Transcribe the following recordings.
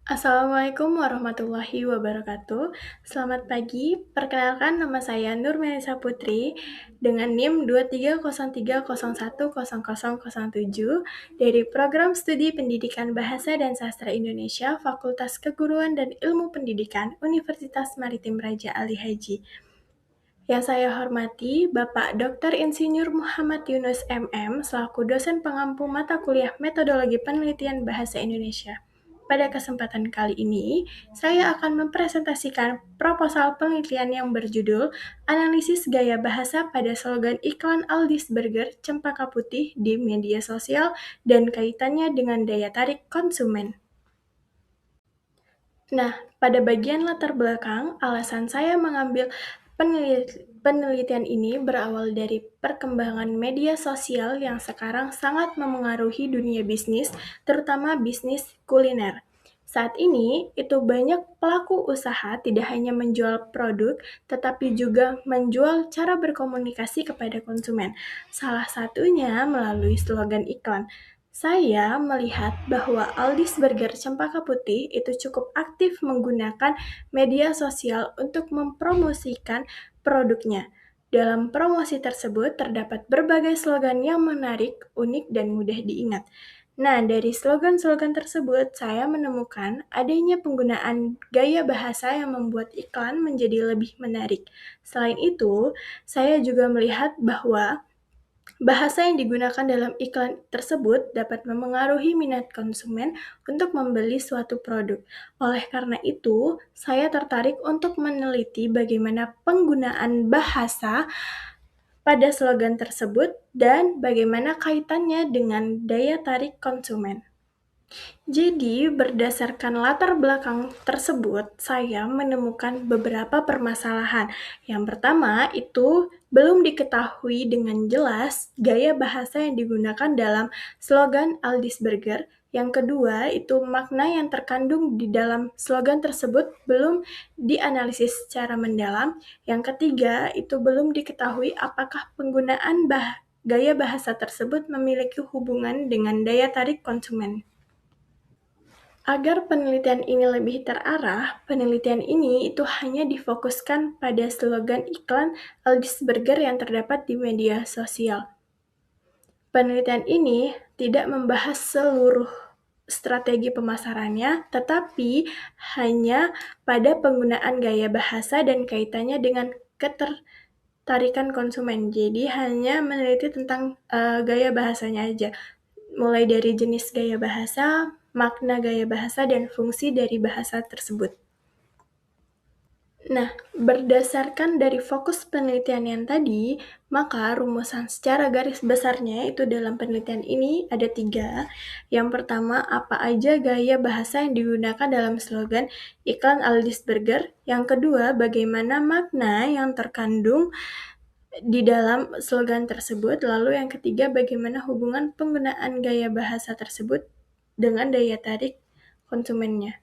Assalamualaikum warahmatullahi wabarakatuh. Selamat pagi, perkenalkan nama saya Nur Melisa Putri dengan NIM 2303010007 dari Program Studi Pendidikan Bahasa dan Sastra Indonesia Fakultas Keguruan dan Ilmu Pendidikan Universitas Maritim Raja Ali Haji. Yang saya hormati Bapak Dr. Insinyur Muhammad Yunus MM selaku dosen pengampu mata kuliah Metodologi Penelitian Bahasa Indonesia. Pada kesempatan kali ini, saya akan mempresentasikan proposal penelitian yang berjudul Analisis Gaya Bahasa pada Slogan Iklan Aldi's Burger Cempaka Putih di Media Sosial dan kaitannya dengan daya tarik konsumen. Nah, pada bagian latar belakang, alasan saya mengambil penelitian ini berawal dari perkembangan media sosial yang sekarang sangat memengaruhi dunia bisnis, terutama bisnis kuliner. Saat ini, itu banyak pelaku usaha tidak hanya menjual produk, tetapi juga menjual cara berkomunikasi kepada konsumen. Salah satunya melalui slogan iklan. Saya melihat bahwa Aldi's Burger Cempaka Putih itu cukup aktif menggunakan media sosial untuk mempromosikan produknya. Dalam promosi tersebut terdapat berbagai slogan yang menarik, unik, dan mudah diingat. Nah, dari slogan-slogan tersebut, saya menemukan adanya penggunaan gaya bahasa yang membuat iklan menjadi lebih menarik. Selain itu, saya juga melihat bahwa bahasa yang digunakan dalam iklan tersebut dapat memengaruhi minat konsumen untuk membeli suatu produk. Oleh karena itu, saya tertarik untuk meneliti bagaimana penggunaan bahasa pada slogan tersebut dan bagaimana kaitannya dengan daya tarik konsumen. Jadi, berdasarkan latar belakang tersebut, saya menemukan beberapa permasalahan. Yang pertama, itu belum diketahui dengan jelas gaya bahasa yang digunakan dalam slogan Aldi's Burger. Yang kedua, itu makna yang terkandung di dalam slogan tersebut belum dianalisis secara mendalam. Yang ketiga, itu belum diketahui apakah penggunaan gaya bahasa tersebut memiliki hubungan dengan daya tarik konsumen. Agar penelitian ini lebih terarah, penelitian ini itu hanya difokuskan pada slogan iklan Aldi's Burger yang terdapat di media sosial. Penelitian ini tidak membahas seluruh strategi pemasarannya, tetapi hanya pada penggunaan gaya bahasa dan kaitannya dengan ketertarikan konsumen. Jadi hanya meneliti tentang gaya bahasanya aja, mulai dari jenis gaya bahasa, makna gaya bahasa, dan fungsi dari bahasa tersebut. Nah, berdasarkan dari fokus penelitian yang tadi, maka rumusan secara garis besarnya itu dalam penelitian ini ada 3. Yang pertama, apa aja gaya bahasa yang digunakan dalam slogan iklan Aldi's Burger. Yang kedua, bagaimana makna yang terkandung di dalam slogan tersebut. Lalu yang ketiga, bagaimana hubungan penggunaan gaya bahasa tersebut dengan daya tarik konsumennya.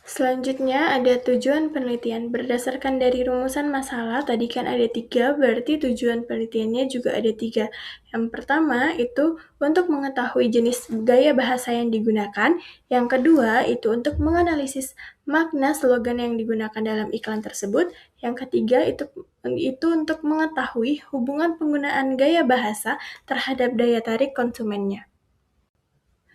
Selanjutnya ada tujuan penelitian. Berdasarkan dari rumusan masalah, tadi kan ada 3, berarti tujuan penelitiannya juga ada 3. Yang pertama itu untuk mengetahui jenis gaya bahasa yang digunakan. Yang kedua itu untuk menganalisis makna slogan yang digunakan dalam iklan tersebut. Yang ketiga itu untuk mengetahui hubungan penggunaan gaya bahasa terhadap daya tarik konsumennya.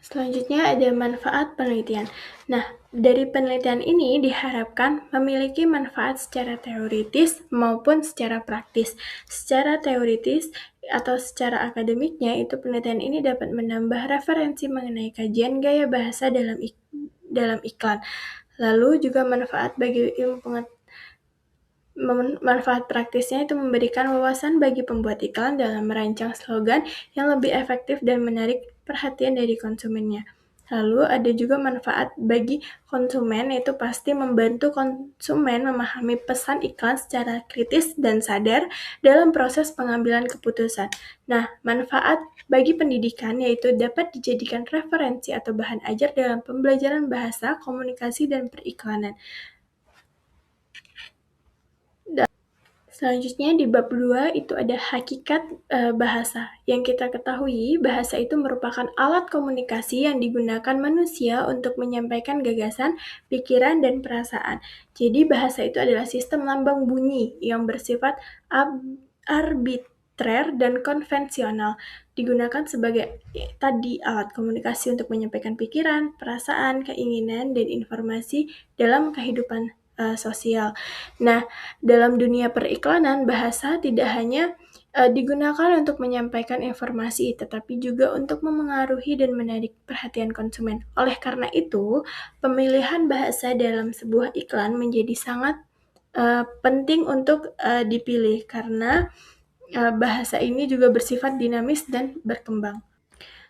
Selanjutnya ada manfaat penelitian. Nah, dari penelitian ini diharapkan memiliki manfaat secara teoritis maupun secara praktis. Secara teoritis atau secara akademiknya, itu penelitian ini dapat menambah referensi mengenai kajian gaya bahasa dalam iklan. Lalu juga manfaat bagi manfaat praktisnya itu memberikan wawasan bagi pembuat iklan dalam merancang slogan yang lebih efektif dan menarik perhatian dari konsumennya. Lalu ada juga manfaat bagi konsumen, yaitu pasti membantu konsumen memahami pesan iklan secara kritis dan sadar dalam proses pengambilan keputusan. Nah, manfaat bagi pendidikan yaitu dapat dijadikan referensi atau bahan ajar dalam pembelajaran bahasa, komunikasi, dan periklanan. Selanjutnya di bab 2 itu ada hakikat bahasa. Yang kita ketahui, bahasa itu merupakan alat komunikasi yang digunakan manusia untuk menyampaikan gagasan, pikiran, dan perasaan. Jadi bahasa itu adalah sistem lambang bunyi yang bersifat arbitrer dan konvensional. Digunakan sebagai tadi alat komunikasi untuk menyampaikan pikiran, perasaan, keinginan, dan informasi dalam kehidupan sosial. Nah, dalam dunia periklanan, bahasa tidak hanya digunakan untuk menyampaikan informasi, tetapi juga untuk memengaruhi dan menarik perhatian konsumen. Oleh karena itu, pemilihan bahasa dalam sebuah iklan menjadi sangat penting untuk dipilih karena bahasa ini juga bersifat dinamis dan berkembang.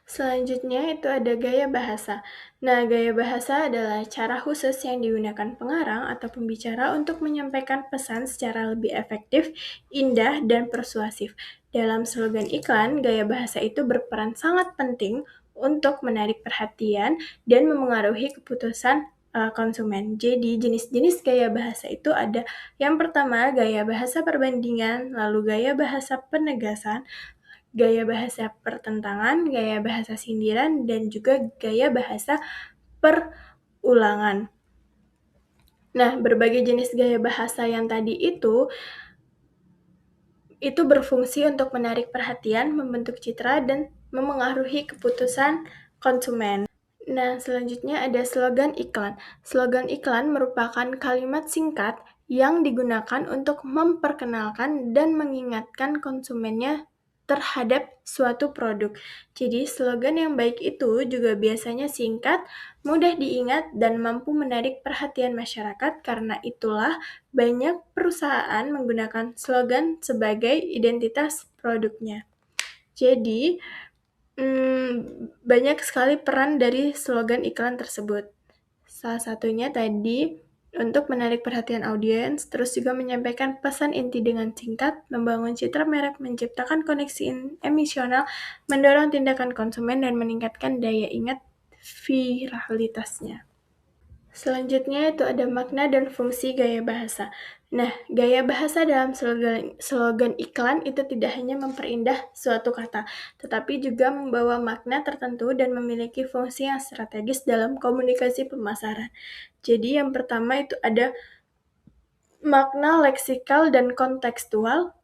Selanjutnya itu ada gaya bahasa. Nah, gaya bahasa adalah cara khusus yang digunakan pengarang atau pembicara untuk menyampaikan pesan secara lebih efektif, indah, dan persuasif. Dalam slogan iklan, gaya bahasa itu berperan sangat penting untuk menarik perhatian dan memengaruhi keputusan konsumen. Jadi, jenis-jenis gaya bahasa itu ada yang pertama, gaya bahasa perbandingan, lalu gaya bahasa penegasan, gaya bahasa pertentangan, gaya bahasa sindiran, dan juga gaya bahasa perulangan. Nah, berbagai jenis gaya bahasa yang tadi itu berfungsi untuk menarik perhatian, membentuk citra, dan memengaruhi keputusan konsumen. Nah, selanjutnya ada slogan iklan. Slogan iklan merupakan kalimat singkat yang digunakan untuk memperkenalkan dan mengingatkan konsumennya terhadap suatu produk. Jadi, slogan yang baik itu juga biasanya singkat, mudah diingat, dan mampu menarik perhatian masyarakat. Karena itulah banyak perusahaan menggunakan slogan sebagai identitas produknya. Jadi, banyak sekali peran dari slogan iklan tersebut. Salah satunya tadi untuk menarik perhatian audiens, terus juga menyampaikan pesan inti dengan singkat, membangun citra merek, menciptakan koneksi emosional, mendorong tindakan konsumen, dan meningkatkan daya ingat viralitasnya. Selanjutnya itu ada makna dan fungsi gaya bahasa. Nah, gaya bahasa dalam slogan iklan itu tidak hanya memperindah suatu kata, tetapi juga membawa makna tertentu dan memiliki fungsi yang strategis dalam komunikasi pemasaran. Jadi yang pertama itu ada makna leksikal dan kontekstual.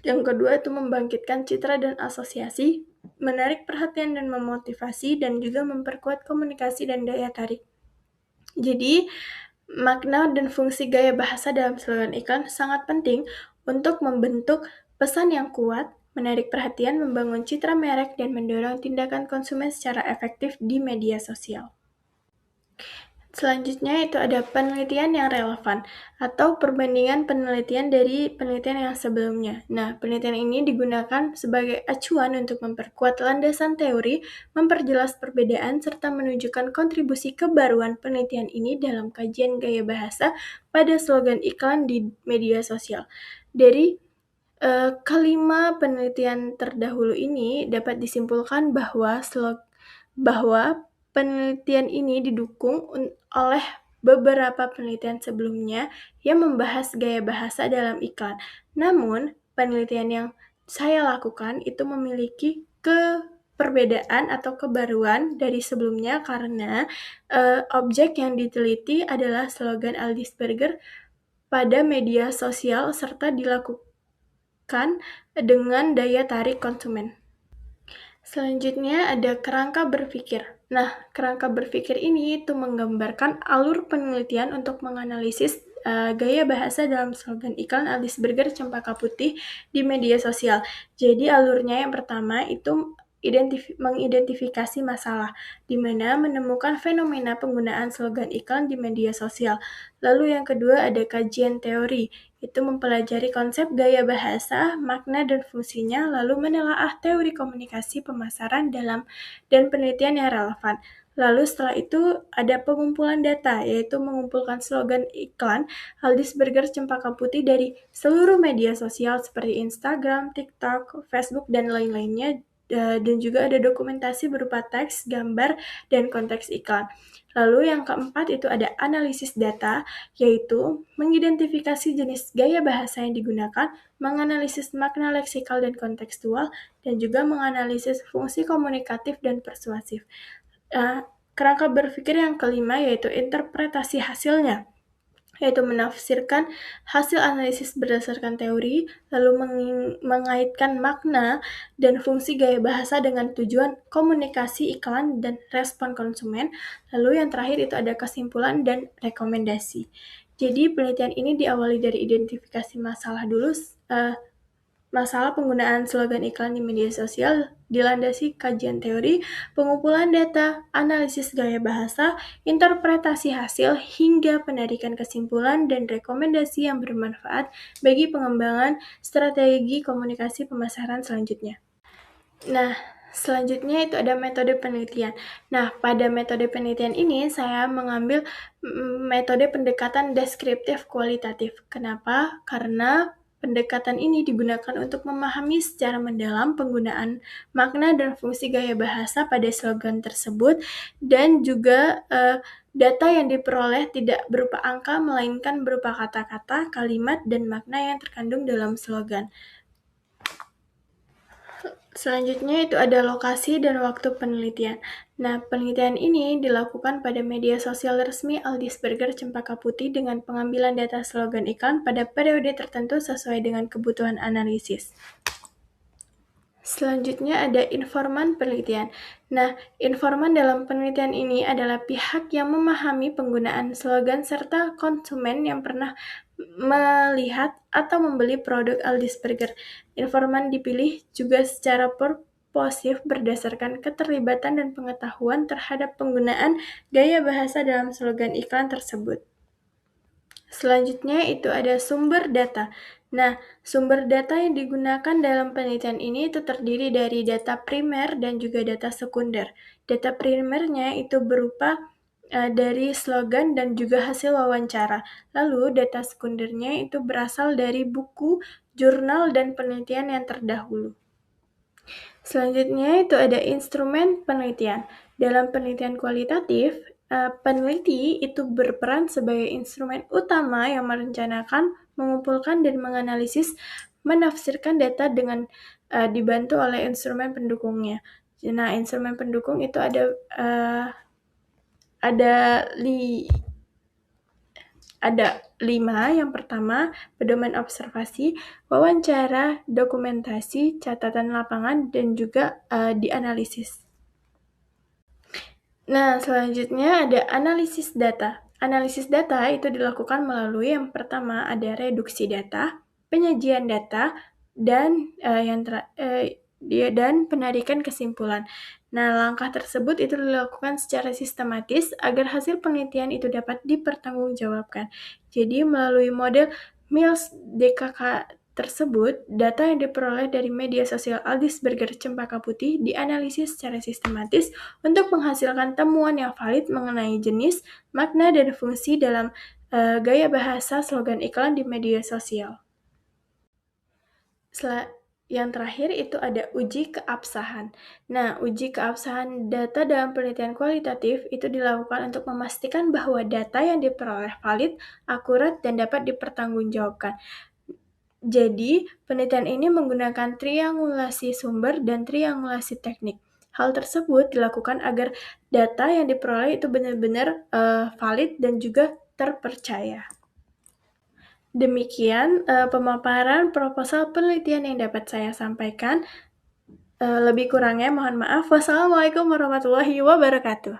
Yang kedua itu membangkitkan citra dan asosiasi, menarik perhatian dan memotivasi, dan juga memperkuat komunikasi dan daya tarik. Jadi, makna dan fungsi gaya bahasa dalam slogan iklan sangat penting untuk membentuk pesan yang kuat, menarik perhatian, membangun citra merek, dan mendorong tindakan konsumen secara efektif di media sosial. Selanjutnya itu ada penelitian yang relevan atau perbandingan penelitian dari penelitian yang sebelumnya. Nah, penelitian ini digunakan sebagai acuan untuk memperkuat landasan teori, memperjelas perbedaan, serta menunjukkan kontribusi kebaruan penelitian ini dalam kajian gaya bahasa pada slogan iklan di media sosial. Dari kelima penelitian terdahulu ini dapat disimpulkan bahwa penelitian ini didukung oleh beberapa penelitian sebelumnya yang membahas gaya bahasa dalam iklan. Namun, penelitian yang saya lakukan itu memiliki perbedaan atau kebaruan dari sebelumnya karena objek yang diteliti adalah slogan Aldi's Burger pada media sosial serta dilakukan dengan daya tarik konsumen. Selanjutnya ada kerangka berpikir. Nah, kerangka berpikir ini itu menggambarkan alur penelitian untuk menganalisis gaya bahasa dalam slogan iklan Aldi's Burger Cempaka Putih di media sosial. Jadi alurnya yang pertama itu mengidentifikasi masalah, di mana menemukan fenomena penggunaan slogan iklan di media sosial. Lalu yang kedua ada kajian teori, itu mempelajari konsep gaya bahasa, makna dan fungsinya, lalu menelaah teori komunikasi pemasaran dan penelitian yang relevan. Lalu setelah itu ada pengumpulan data, yaitu mengumpulkan slogan iklan Aldi's Burger Cempaka Putih dari seluruh media sosial seperti Instagram, TikTok, Facebook, dan lain-lainnya. dan juga ada dokumentasi berupa teks, gambar, dan konteks iklan. Lalu yang keempat itu ada analisis data, yaitu mengidentifikasi jenis gaya bahasa yang digunakan, menganalisis makna leksikal dan kontekstual, dan juga menganalisis fungsi komunikatif dan persuasif. Kerangka berpikir yang kelima yaitu interpretasi hasilnya, yaitu menafsirkan hasil analisis berdasarkan teori, lalu mengaitkan makna dan fungsi gaya bahasa dengan tujuan komunikasi iklan dan respon konsumen. Lalu yang terakhir itu ada kesimpulan dan rekomendasi. Jadi penelitian ini diawali dari identifikasi masalah dulu, masalah penggunaan slogan iklan di media sosial dilandasi kajian teori, pengumpulan data, analisis gaya bahasa, interpretasi hasil, hingga penarikan kesimpulan dan rekomendasi yang bermanfaat bagi pengembangan strategi komunikasi pemasaran selanjutnya. Nah, selanjutnya itu ada metode penelitian. Nah, pada metode penelitian ini saya mengambil metode pendekatan deskriptif kualitatif. Kenapa? Karena pendekatan ini digunakan untuk memahami secara mendalam penggunaan makna dan fungsi gaya bahasa pada slogan tersebut, dan juga data yang diperoleh tidak berupa angka, melainkan berupa kata-kata, kalimat, dan makna yang terkandung dalam slogan. Selanjutnya itu ada lokasi dan waktu penelitian. Nah, penelitian ini dilakukan pada media sosial resmi Aldisberger Cempaka Putih dengan pengambilan data slogan iklan pada periode tertentu sesuai dengan kebutuhan analisis. Selanjutnya ada informan penelitian. Nah, informan dalam penelitian ini adalah pihak yang memahami penggunaan slogan serta konsumen yang pernah melihat atau membeli produk Aldisberger. Informan dipilih juga secara purposif berdasarkan keterlibatan dan pengetahuan terhadap penggunaan gaya bahasa dalam slogan iklan tersebut. Selanjutnya itu ada sumber data. Nah, sumber data yang digunakan dalam penelitian ini itu terdiri dari data primer dan juga data sekunder. Data primernya itu berupa dari slogan dan juga hasil wawancara. Lalu data sekundernya itu berasal dari buku, jurnal, dan penelitian yang terdahulu. Selanjutnya itu ada instrumen penelitian. Dalam penelitian kualitatif, peneliti itu berperan sebagai instrumen utama yang merencanakan, mengumpulkan, dan menganalisis, menafsirkan data dengan dibantu oleh instrumen pendukungnya. Nah, instrumen pendukung itu ada 5. Yang pertama, pedoman observasi, wawancara, dokumentasi, catatan lapangan, dan juga dianalisis. Nah, selanjutnya ada analisis data. Analisis data itu dilakukan melalui yang pertama ada reduksi data, penyajian data, dan dan penarikan kesimpulan. Nah, langkah tersebut itu dilakukan secara sistematis agar hasil penelitian itu dapat dipertanggungjawabkan. Jadi, melalui model Mills-DKK tersebut, data yang diperoleh dari media sosial Aldisberger Cempaka Putih dianalisis secara sistematis untuk menghasilkan temuan yang valid mengenai jenis, makna, dan fungsi dalam gaya bahasa slogan iklan di media sosial. Yang terakhir itu ada uji keabsahan. Nah, uji keabsahan data dalam penelitian kualitatif itu dilakukan untuk memastikan bahwa data yang diperoleh valid, akurat, dan dapat dipertanggungjawabkan. Jadi, penelitian ini menggunakan triangulasi sumber dan triangulasi teknik. Hal tersebut dilakukan agar data yang diperoleh itu benar-benar valid dan juga terpercaya. Demikian pemaparan proposal penelitian yang dapat saya sampaikan. Lebih kurangnya mohon maaf. Wassalamualaikum warahmatullahi wabarakatuh.